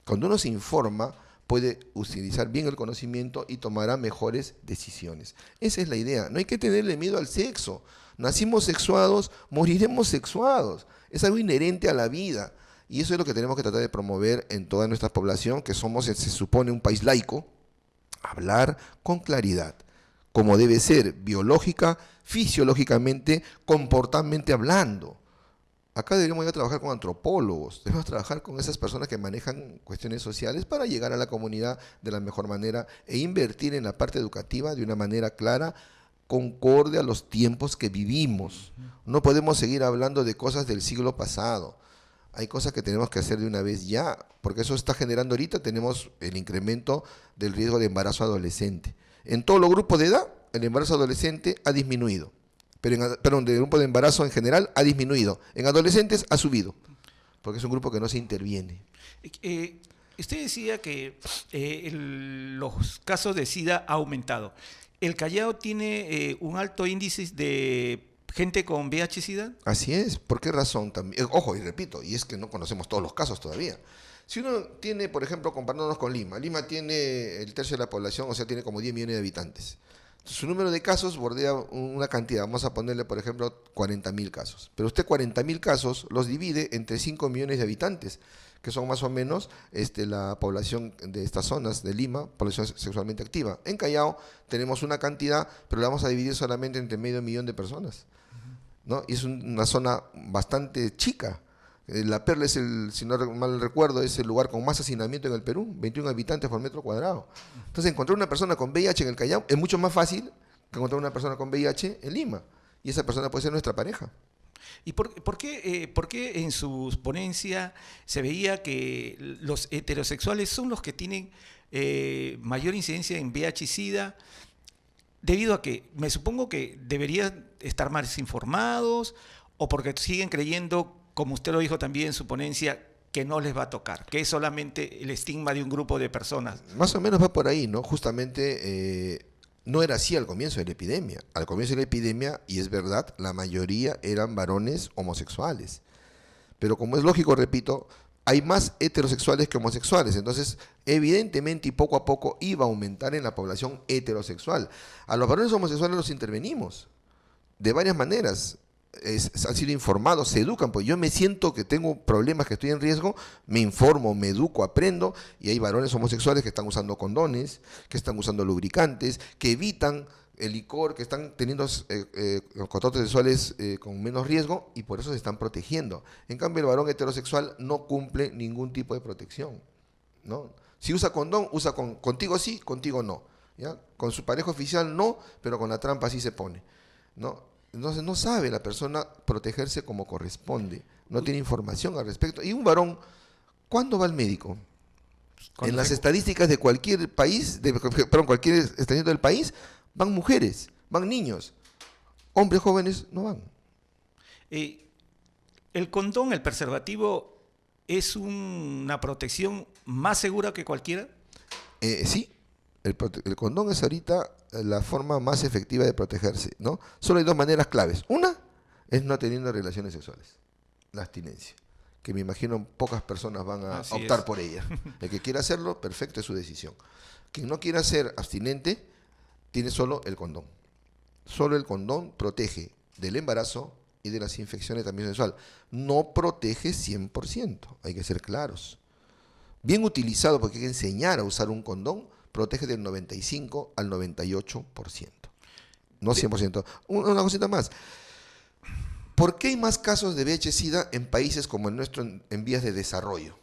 Cuando uno se informa, puede utilizar bien el conocimiento y tomará mejores decisiones. Esa es la idea. No hay que tenerle miedo al sexo. Nacimos sexuados, moriremos sexuados. Es algo inherente a la vida. Y eso es lo que tenemos que tratar de promover en toda nuestra población, que somos, se supone, un país laico. Hablar con claridad, como debe ser, biológica, fisiológicamente, comportamentalmente hablando. Acá deberíamos ir a trabajar con antropólogos, debemos trabajar con esas personas que manejan cuestiones sociales para llegar a la comunidad de la mejor manera e invertir en la parte educativa de una manera clara, concorde a los tiempos que vivimos. No podemos seguir hablando de cosas del siglo pasado. Hay cosas que tenemos que hacer de una vez ya, porque eso está generando ahorita, tenemos el incremento del riesgo de embarazo adolescente. En todos los grupos de edad, el embarazo adolescente ha disminuido. Perdón, del grupo de embarazo en general ha disminuido. En adolescentes ha subido, porque es un grupo que no se interviene. Usted decía que los casos de SIDA ha aumentado. ¿El Callao tiene un alto índice de gente con VIH-Sida? Así es. ¿Por qué razón también? Ojo, y repito, y es que no conocemos todos los casos todavía. Si uno tiene, por ejemplo, comparándonos con Lima, Lima tiene el tercio de la población, o sea, tiene como 10 millones de habitantes. Su número de casos bordea una cantidad, vamos a ponerle, por ejemplo, 40.000 casos. Pero usted 40.000 casos los divide entre 5 millones de habitantes, que son más o menos la población de estas zonas de Lima, población sexualmente activa. En Callao tenemos una cantidad, pero la vamos a dividir solamente entre medio millón de personas, ¿no? Y es una zona bastante chica. La Perla es si no mal recuerdo, es el lugar con más hacinamiento en el Perú, 21 habitantes por metro cuadrado. Entonces, encontrar una persona con VIH en el Callao es mucho más fácil que encontrar una persona con VIH en Lima. Y esa persona puede ser nuestra pareja. ¿Y por qué en su ponencia se veía que los heterosexuales son los que tienen mayor incidencia en VIH y SIDA? Debido a que me supongo que deberían estar más informados o porque siguen creyendo, como usted lo dijo también en su ponencia, que no les va a tocar, que es solamente el estigma de un grupo de personas. Más o menos va por ahí, ¿no? Justamente no era así al comienzo de la epidemia. Al comienzo de la epidemia, y es verdad, la mayoría eran varones homosexuales. Pero como es lógico, repito, hay más heterosexuales que homosexuales. Entonces, evidentemente y poco a poco iba a aumentar en la población heterosexual. A los varones homosexuales los intervenimos de varias maneras. Han sido informados, se educan, pues yo me siento que tengo problemas, que estoy en riesgo, me informo, me educo, aprendo, y hay varones homosexuales que están usando condones, que están usando lubricantes, que evitan el licor, que están teniendo contactos sexuales con menos riesgo y por eso se están protegiendo. En cambio, el varón heterosexual no cumple ningún tipo de protección, ¿no? Si usa condón, usa contigo sí, contigo no, ¿ya? Con su pareja oficial no, pero con la trampa sí se pone, ¿no? Entonces no sabe la persona protegerse como corresponde, no tiene información al respecto. Y un varón, ¿cuándo va al médico? En las estadísticas de cualquier país, cualquier establecimiento del país, van mujeres, van niños. Hombres jóvenes no van. ¿El condón, el preservativo, es una protección más segura que cualquiera? Sí, El condón es ahorita la forma más efectiva de protegerse, ¿no? Solo hay dos maneras claves. Una es no teniendo relaciones sexuales, la abstinencia, que me imagino pocas personas van a Así optar es. por ella. El que quiera hacerlo, perfecto, es su decisión. Quien no quiera ser abstinente, tiene solo el condón. Solo el condón protege del embarazo y de las infecciones de transmisión sexual. No protege 100%, hay que ser claros. Bien utilizado, porque hay que enseñar a usar un condón, protege del 95 al 98%. No 100%. Una cosita más. ¿Por qué hay más casos de VIH-Sida en países como el nuestro en vías de desarrollo?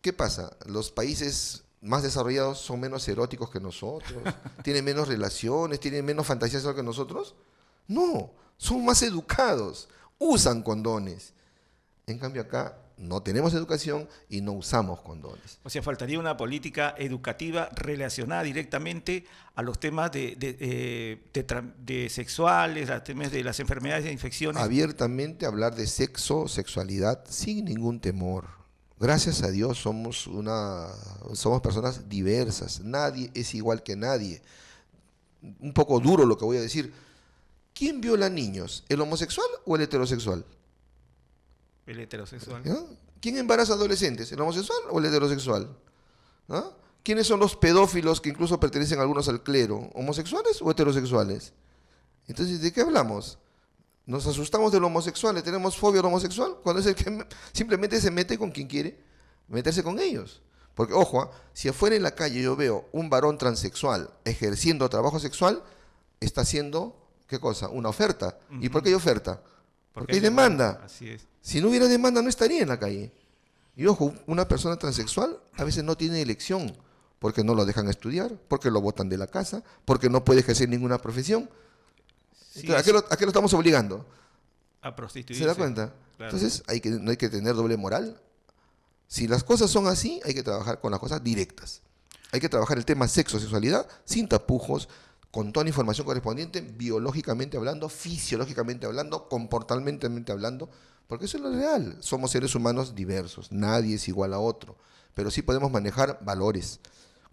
¿Qué pasa? Los países más desarrollados son menos eróticos que nosotros, tienen menos relaciones, tienen menos fantasías que nosotros. No, son más educados, usan condones. En cambio acá no tenemos educación y no usamos condones. O sea, faltaría una política educativa relacionada directamente a los temas de sexuales, a los temas de las enfermedades e infecciones. Abiertamente hablar de sexo, sexualidad, sin ningún temor. Gracias a Dios somos personas diversas. Nadie es igual que nadie. Un poco duro lo que voy a decir. ¿Quién viola niños? ¿El homosexual o el heterosexual? El heterosexual. ¿Ya? ¿Quién embaraza adolescentes? ¿El homosexual o el heterosexual? ¿Ah? ¿Quiénes son los pedófilos que incluso pertenecen algunos al clero? ¿Homosexuales o heterosexuales? Entonces, ¿de qué hablamos? ¿Nos asustamos del homosexual? ¿Le tenemos fobia al homosexual? Cuando es el que simplemente se mete con quien quiere meterse con ellos. Porque, ojo, si afuera en la calle yo veo un varón transexual ejerciendo trabajo sexual, está haciendo, ¿qué cosa? Una oferta. ¿Y por qué hay oferta? Porque hay demanda. Así es. Si no hubiera demanda, no estaría en la calle. Y ojo, una persona transexual a veces no tiene elección, porque no lo dejan estudiar, porque lo botan de la casa, porque no puede ejercer ninguna profesión. Sí, Entonces, ¿a qué lo estamos obligando? a prostituirse. ¿Se da cuenta? Claro. Entonces, no hay que tener doble moral. Si las cosas son así, hay que trabajar con las cosas directas. Hay que trabajar el tema sexo, sexualidad, sin tapujos, con toda la información correspondiente, biológicamente hablando, fisiológicamente hablando, comportamentalmente hablando, porque eso es lo real. Somos seres humanos diversos, nadie es igual a otro, pero sí podemos manejar valores,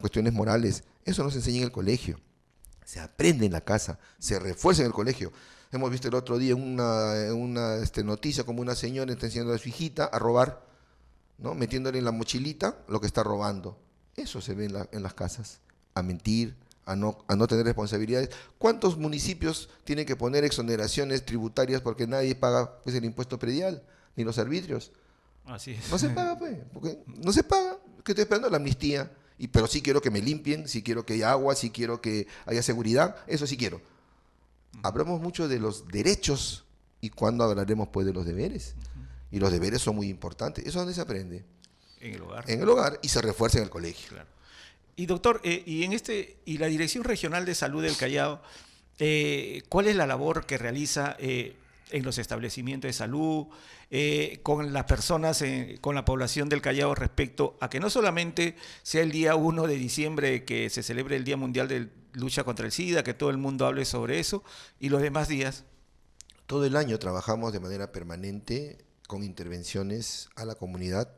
cuestiones morales. Eso nos enseña en el colegio, se aprende en la casa, se refuerza en el colegio. Hemos visto el otro día una noticia como una señora está enseñando a su hijita a robar, ¿no? Metiéndole en la mochilita lo que está robando. Eso se ve en las casas, a mentir, a no tener responsabilidades. ¿Cuántos municipios tienen que poner exoneraciones tributarias porque nadie paga pues, el impuesto predial, ni los arbitrios? Así es. No se paga, pues, porque no se paga. ¿Qué estoy esperando? La amnistía. Pero sí quiero que me limpien, sí quiero que haya agua, sí quiero que haya seguridad, eso sí quiero. Hablamos mucho de los derechos y ¿cuándo hablaremos pues de los deberes? Y los deberes son muy importantes. ¿Eso dónde se aprende? En el hogar. En el hogar y se refuerza en el colegio. Claro. Y doctor, y la Dirección Regional de Salud del Callao, ¿cuál es la labor que realiza en los establecimientos de salud, con las personas, con la población del Callao respecto a que no solamente sea el día 1 de diciembre que se celebre el Día Mundial de Lucha contra el SIDA, que todo el mundo hable sobre eso, y los demás días? Todo el año trabajamos de manera permanente con intervenciones a la comunidad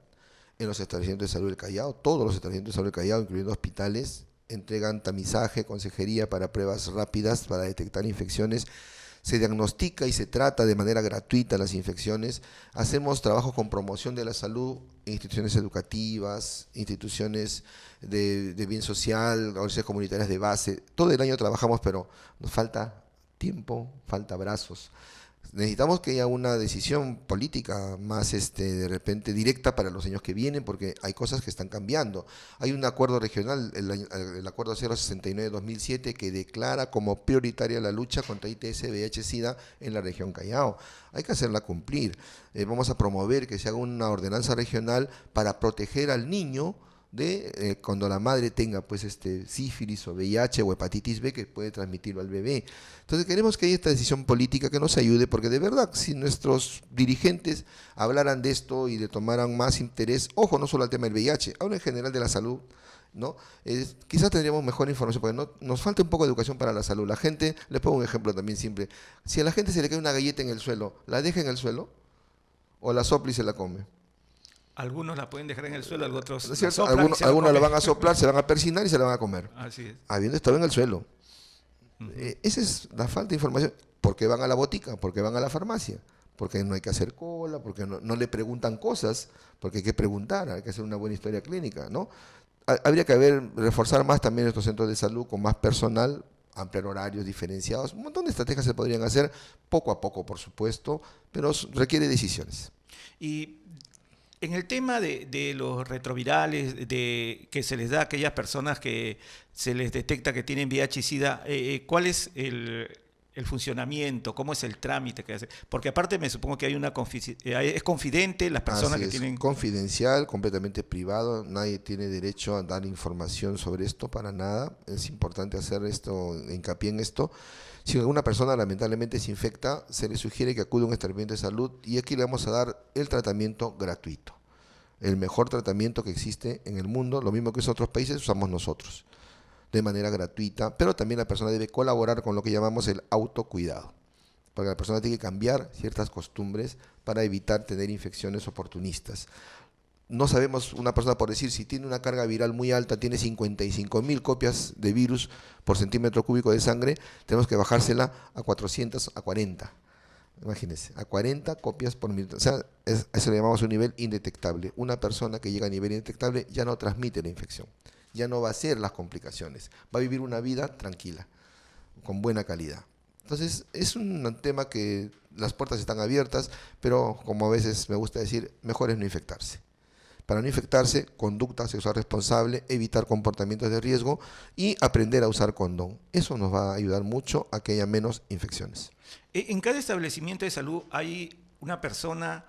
en los establecimientos de salud del Callao. Todos los establecimientos de salud del Callao, incluyendo hospitales, entregan tamizaje, consejería para pruebas rápidas para detectar infecciones. Se diagnostica y se trata de manera gratuita las infecciones. Hacemos trabajo con promoción de la salud en instituciones educativas, instituciones de bien social, organizaciones comunitarias de base. Todo el año trabajamos, pero nos falta tiempo, falta brazos. Necesitamos que haya una decisión política más de repente directa para los años que vienen, porque hay cosas que están cambiando. Hay un acuerdo regional, el acuerdo 069-2007, que declara como prioritaria la lucha contra ITS, VIH, SIDA en la región Callao. Hay que hacerla cumplir. Vamos a promover que se haga una ordenanza regional para proteger al niño de cuando la madre tenga pues sífilis o VIH o hepatitis B, que puede transmitirlo al bebé. Entonces queremos que haya esta decisión política que nos ayude, porque de verdad si nuestros dirigentes hablaran de esto y le tomaran más interés, ojo, no solo al tema del VIH, hablo en general de la salud, ¿no? Quizás tendríamos mejor información, porque nos falta un poco de educación para la salud. La gente, les pongo un ejemplo también simple, si a la gente se le cae una galleta en el suelo, ¿la deja en el suelo o la sopla y se la come? Algunos la pueden dejar en el suelo, otros ¿No la es cierto? soplan y se la Algunos la comen. van a soplar, se van a persignar y se la van a comer. Así es. Habiendo estado en el suelo. Esa es la falta de información. ¿Por qué van a la botica? ¿Por qué van a la farmacia? Porque no hay que hacer cola, porque no le preguntan cosas, porque hay que preguntar, hay que hacer una buena historia clínica, ¿no? Habría que reforzar más también estos centros de salud con más personal, ampliar horarios diferenciados. Un montón de estrategias se podrían hacer poco a poco, por supuesto, pero requiere decisiones. Y en el tema de los retrovirales, que se les da a aquellas personas que se les detecta que tienen VIH y SIDA, ¿cuál es el funcionamiento? ¿Cómo es el trámite que hace? Porque aparte me supongo que hay es confidente las personas Así que es, tienen... confidencial, completamente privado, nadie tiene derecho a dar información sobre esto para nada. Es importante hacer esto, hincapié en esto. Si alguna persona lamentablemente se infecta, se le sugiere que acude a un establecimiento de salud y aquí le vamos a dar el tratamiento gratuito. El mejor tratamiento que existe en el mundo, lo mismo que en otros países, usamos nosotros, de manera gratuita, pero también la persona debe colaborar con lo que llamamos el autocuidado, porque la persona tiene que cambiar ciertas costumbres para evitar tener infecciones oportunistas. No sabemos, una persona por decir, si tiene una carga viral muy alta, tiene 55.000 copias de virus por centímetro cúbico de sangre, tenemos que bajársela a 400, a 40. Imagínense, a 40 copias por minuto. O sea, eso le llamamos un nivel indetectable. Una persona que llega a nivel indetectable ya no transmite la infección, ya no va a hacer las complicaciones, va a vivir una vida tranquila, con buena calidad. Entonces, es un tema que las puertas están abiertas, pero como a veces me gusta decir, mejor es no infectarse. Para no infectarse, conducta sexual responsable, evitar comportamientos de riesgo y aprender a usar condón. Eso nos va a ayudar mucho a que haya menos infecciones. En cada establecimiento de salud hay una persona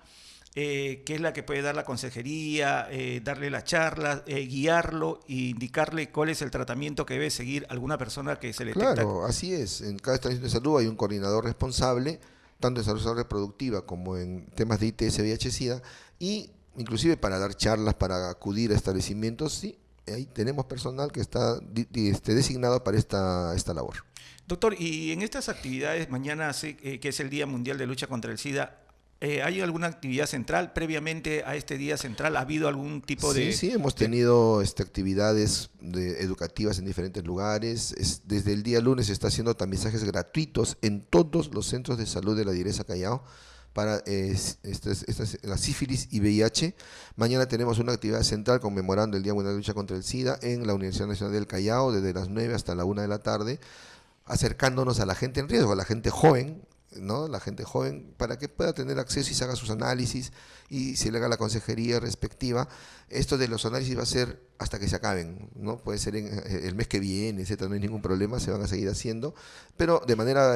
que es la que puede dar la consejería, darle la charla, guiarlo e indicarle cuál es el tratamiento que debe seguir alguna persona que se le detecta. Claro, así es. En cada establecimiento de salud hay un coordinador responsable, tanto en salud reproductiva como en temas de ITS, VIH, SIDA, y inclusive para dar charlas, para acudir a establecimientos, sí, ahí tenemos personal que está designado para esta labor. Doctor, y en estas actividades, mañana que es el Día Mundial de Lucha contra el SIDA, ¿hay alguna actividad central? Previamente a este día central, ¿ha habido algún tipo de...? Sí, hemos tenido actividades educativas en diferentes lugares. Desde el día lunes se está haciendo tamizajes gratuitos en todos los centros de salud de la Direza Callao para la sífilis y VIH. Mañana tenemos una actividad central conmemorando el Día Mundial de Lucha contra el SIDA en la Universidad Nacional del Callao desde las 9 hasta la 1 de la tarde, acercándonos a la gente en riesgo, a la gente joven, ¿no? La gente joven, para que pueda tener acceso y se haga sus análisis y se le haga la consejería respectiva. Esto de los análisis va a ser hasta que se acaben, ¿no? Puede ser en el mes que viene, etcétera, no hay ningún problema, se van a seguir haciendo, pero de manera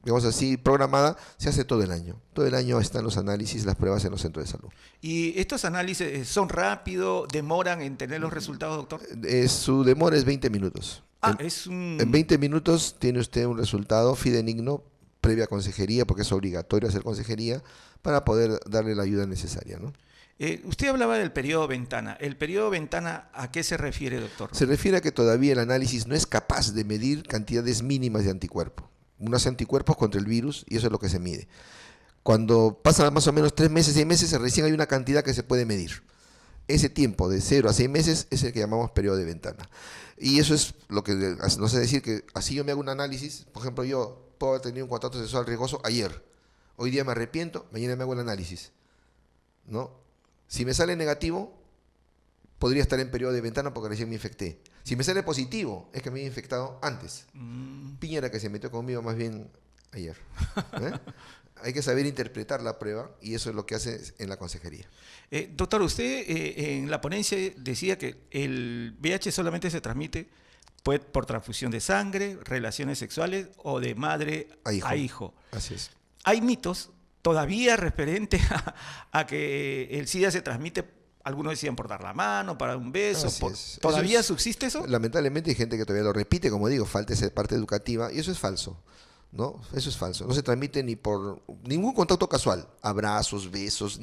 digamos así, programada, se hace todo el año. Todo el año están los análisis, las pruebas en los centros de salud. ¿Y estos análisis son rápidos, demoran en tener los resultados, doctor? Su demora es 20 minutos. En 20 minutos tiene usted un resultado fidedigno, previa consejería, porque es obligatorio hacer consejería, para poder darle la ayuda necesaria, ¿no? Usted hablaba del periodo ventana. ¿El periodo ventana a qué se refiere, doctor? Se refiere a que todavía el análisis no es capaz de medir cantidades mínimas de anticuerpos. Unos anticuerpos contra el virus, y eso es lo que se mide. Cuando pasan más o menos 3 meses, 6 meses, recién hay una cantidad que se puede medir. Ese tiempo de 0 a 6 meses es el que llamamos periodo de ventana. Y eso es lo que nos hace decir que así yo me hago un análisis. Por ejemplo, yo puedo haber tenido un contacto sexual riesgoso ayer. Hoy día me arrepiento, mañana me hago el análisis, ¿no? Si me sale negativo, podría estar en periodo de ventana porque recién me infecté. Si me sale positivo, es que me he infectado antes. Piñera que se metió conmigo más bien ayer. Hay que saber interpretar la prueba y eso es lo que hace en la consejería. Doctor, usted en la ponencia decía que el VIH solamente se transmite por transfusión de sangre, relaciones sexuales o de madre a hijo. Así es. Hay mitos todavía referentes a que el SIDA se transmite. Algunos decían por dar la mano, para un beso. ¿Todavía subsiste eso? Lamentablemente hay gente que todavía lo repite, como digo, falta esa parte educativa, y eso es falso, ¿no? Eso es falso. No se transmite ni por ningún contacto casual. Abrazos, besos,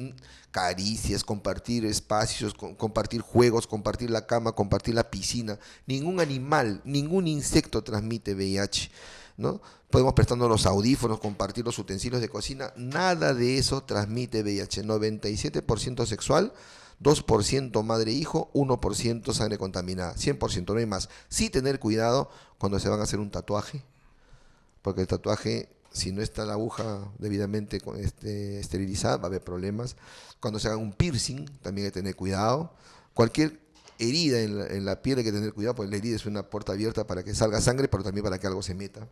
caricias, compartir espacios, compartir juegos, compartir la cama, compartir la piscina. Ningún animal, ningún insecto transmite VIH. ¿no? Podemos prestarnos los audífonos, compartir los utensilios de cocina, nada de eso transmite VIH. 97% sexual, 2% madre-hijo, 1% sangre contaminada, 100%, no hay más. Sí tener cuidado cuando se van a hacer un tatuaje, porque el tatuaje, si no está la aguja debidamente esterilizada, va a haber problemas. Cuando se hagan un piercing, también hay que tener cuidado. Cualquier herida en la piel hay que tener cuidado, porque la herida es una puerta abierta para que salga sangre, pero también para que algo se meta.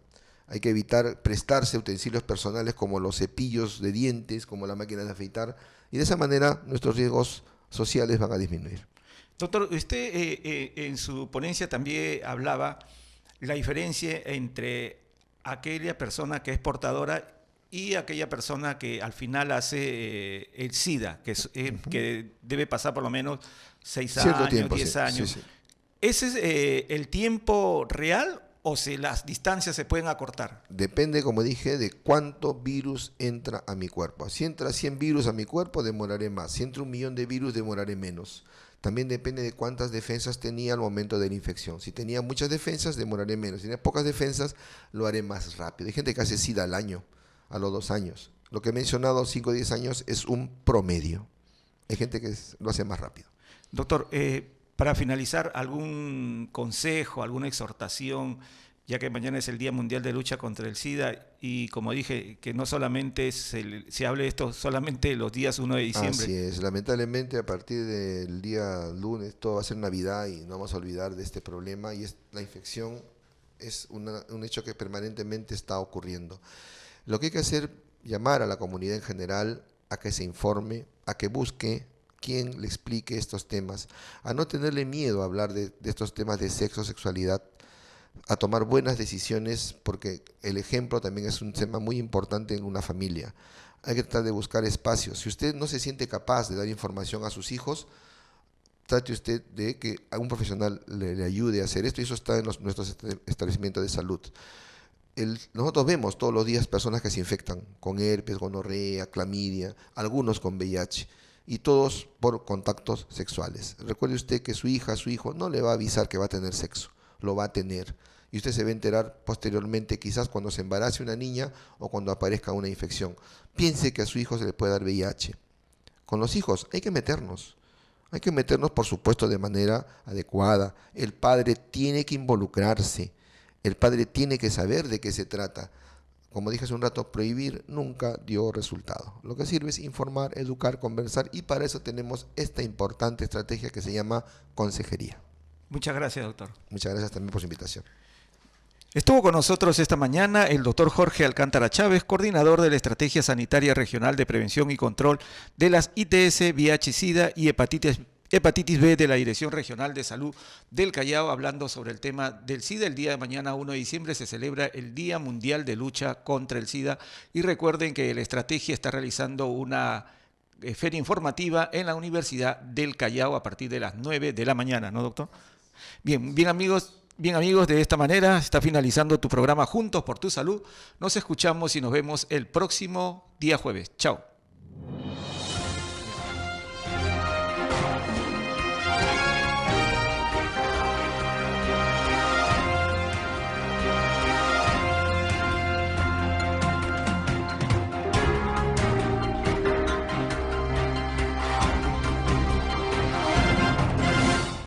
Hay que evitar prestarse utensilios personales como los cepillos de dientes, como la máquina de afeitar, y de esa manera nuestros riesgos sociales van a disminuir. Doctor, usted en su ponencia también hablaba la diferencia entre aquella persona que es portadora y aquella persona que al final hace el SIDA, que debe pasar por lo menos 6 años, tiempo, 10 sí, años. sí, sí. ¿Ese es el tiempo real o si las distancias se pueden acortar? Depende, como dije, de cuánto virus entra a mi cuerpo. Si entra 100 virus a mi cuerpo, demoraré más. Si entra 1.000.000 de virus, demoraré menos. También depende de cuántas defensas tenía al momento de la infección. Si tenía muchas defensas, demoraré menos. Si tenía pocas defensas, lo haré más rápido. Hay gente que hace SIDA al año, a los 2 años. Lo que he mencionado, 5 o 10 años, es un promedio. Hay gente que lo hace más rápido. Doctor, para finalizar, ¿algún consejo, alguna exhortación, ya que mañana es el Día Mundial de Lucha contra el SIDA y como dije, que no solamente se hable de esto solamente los días 1 de diciembre? Así es, lamentablemente a partir del día lunes todo va a ser Navidad y no vamos a olvidar de este problema y la infección es un hecho que permanentemente está ocurriendo. Lo que hay que hacer, llamar a la comunidad en general a que se informe, a que busque quien le explique estos temas, a no tenerle miedo a hablar de estos temas de sexo, sexualidad, a tomar buenas decisiones, porque el ejemplo también es un tema muy importante en una familia. Hay que tratar de buscar espacios. Si usted no se siente capaz de dar información a sus hijos, trate usted de que algún profesional le ayude a hacer esto, y eso está en nuestros establecimientos de salud. Nosotros vemos todos los días personas que se infectan con herpes, gonorrea, clamidia, algunos con VIH, y todos por contactos sexuales. Recuerde usted que su hija, su hijo no le va a avisar que va a tener sexo, lo va a tener. Y usted se va a enterar posteriormente, quizás cuando se embarace una niña o cuando aparezca una infección. Piense que a su hijo se le puede dar VIH. Con los hijos hay que meternos. Hay que meternos, por supuesto, de manera adecuada. El padre tiene que involucrarse. El padre tiene que saber de qué se trata. Como dije hace un rato, prohibir nunca dio resultado. Lo que sirve es informar, educar, conversar, y para eso tenemos esta importante estrategia que se llama consejería. Muchas gracias, doctor. Muchas gracias también por su invitación. Estuvo con nosotros esta mañana el doctor Jorge Alcántara Chávez, coordinador de la Estrategia Sanitaria Regional de Prevención y Control de las ITS, VIH-Sida y hepatitis B de la Dirección Regional de Salud del Callao, hablando sobre el tema del SIDA. El día de mañana, 1 de diciembre, se celebra el Día Mundial de Lucha contra el SIDA. Y recuerden que la estrategia está realizando una feria informativa en la Universidad del Callao a partir de las 9 de la mañana, ¿no, doctor? Bien amigos, de esta manera está finalizando tu programa Juntos por tu Salud. Nos escuchamos y nos vemos el próximo día jueves. Chao.